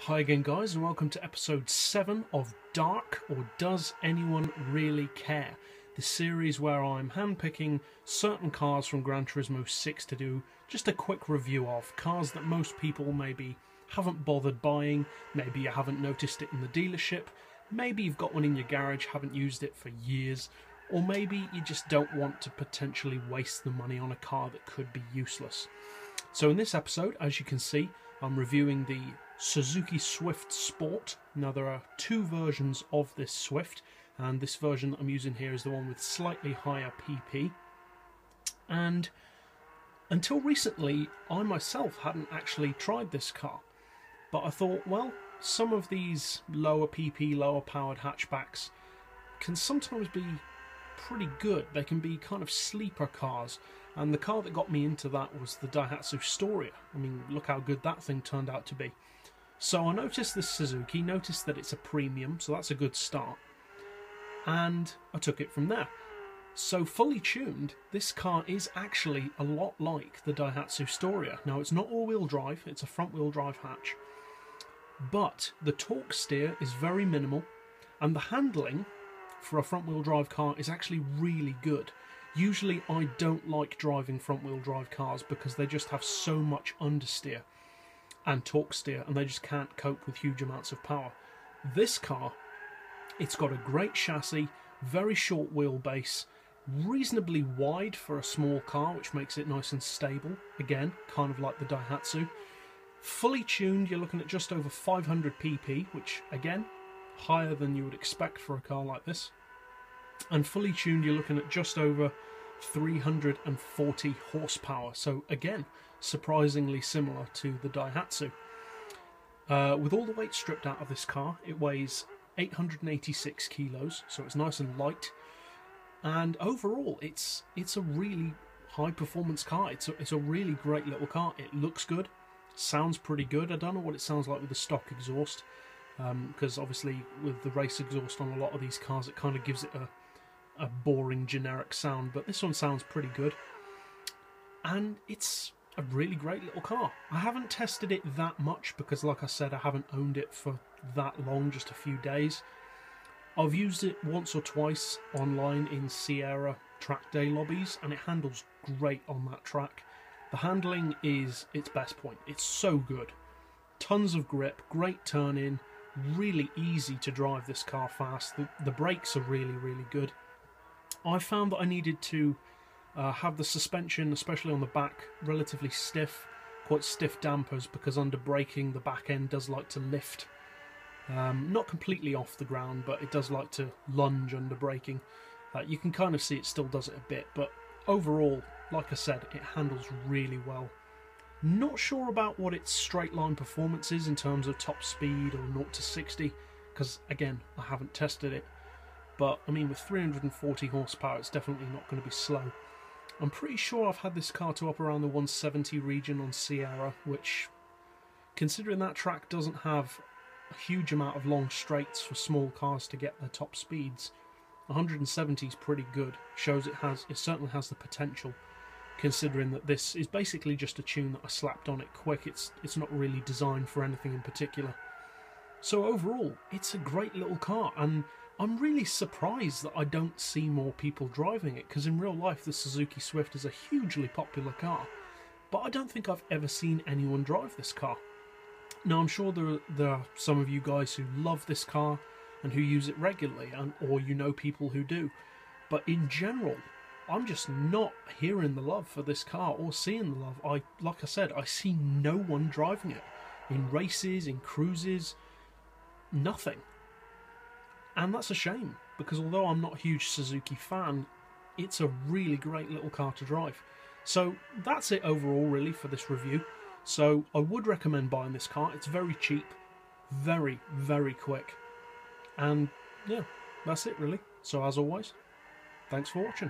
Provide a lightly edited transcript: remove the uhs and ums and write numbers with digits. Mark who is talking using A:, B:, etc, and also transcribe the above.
A: Hi again guys, and welcome to episode 7 of D.A.R.C, or Does Anyone Really Care? The series where I'm handpicking certain cars from Gran Turismo 6 to do just a quick review of. Cars that most people maybe haven't bothered buying, maybe you haven't noticed it in the dealership, maybe you've got one in your garage, haven't used it for years, or maybe you just don't want to potentially waste the money on a car that could be useless. So in this episode, as you can see, I'm reviewing the Suzuki Swift Sport. Now there are two versions of this Swift, and this version that I'm using here is the one with slightly higher PP. And until recently, I myself hadn't actually tried this car, but I thought, well, some of these lower PP, lower powered hatchbacks can sometimes be pretty good. They can be kind of sleeper cars, and the car that got me into that was the Daihatsu Storia. I mean, look how good that thing turned out to be. So I noticed this Suzuki, noticed that it's a premium, so that's a good start, and I took it from there. So fully tuned, this car is actually a lot like the Daihatsu Storia. Now it's not all-wheel drive, it's a front-wheel drive hatch, but the torque steer is very minimal, and the handling for a front-wheel drive car is actually really good. Usually I don't like driving front-wheel drive cars because they just have so much understeer and torque steer, and they just can't cope with huge amounts of power. This car, it's got a great chassis, very short wheelbase, reasonably wide for a small car, which makes it nice and stable. Again, kind of like the Daihatsu. Fully tuned, you're looking at just over 500 pp, which again, higher than you would expect for a car like this. And fully tuned, you're looking at just over 340 horsepower. So again, surprisingly similar to the Daihatsu. With all the weight stripped out of this car, it weighs 886 kilos, so it's nice and light. And overall, it's a really high performance car. It's a really great little car. It looks good, sounds pretty good. I don't know what it sounds like with the stock exhaust, because obviously with the race exhaust on a lot of these cars, it kind of gives it a boring generic sound, but this one sounds pretty good, and it's a really great little car. I haven't tested it that much because, like I said, I haven't owned it for that long, just a few days. I've used it once or twice online in Sierra track day lobbies, and it handles great on that track. The handling is its best point. It's so good. Tons of grip, great turn in, really easy to drive this car fast. The brakes are really, really good. I found that I needed to have the suspension, especially on the back, relatively stiff, quite stiff dampers, because under braking the back end does like to lift. Not completely off the ground, but it does like to lunge under braking. You can kind of see it still does it a bit, but overall, like I said, it handles really well. Not sure about what its straight line performance is in terms of top speed or 0 to 60, because again, I haven't tested it. But I mean, with 340 horsepower, it's definitely not going to be slow. I'm pretty sure I've had this car to up around the 170 region on Sierra, which, considering that track doesn't have a huge amount of long straights for small cars to get their top speeds, 170 is pretty good. Shows it certainly has the potential, considering that this is basically just a tune that I slapped on it quick. It's not really designed for anything in particular. So overall, it's a great little car, and I'm really surprised that I don't see more people driving it, because in real life the Suzuki Swift is a hugely popular car, but I don't think I've ever seen anyone drive this car. Now I'm sure there are some of you guys who love this car and who use it regularly, or you know people who do, but in general I'm just not hearing the love for this car or seeing the love. Like I said, I see no one driving it in races, in cruises, nothing. And that's a shame, because although I'm not a huge Suzuki fan, it's a really great little car to drive. So that's it overall really for this review. So I would recommend buying this car. It's very cheap, very, very quick. And yeah, that's it really. So as always, thanks for watching.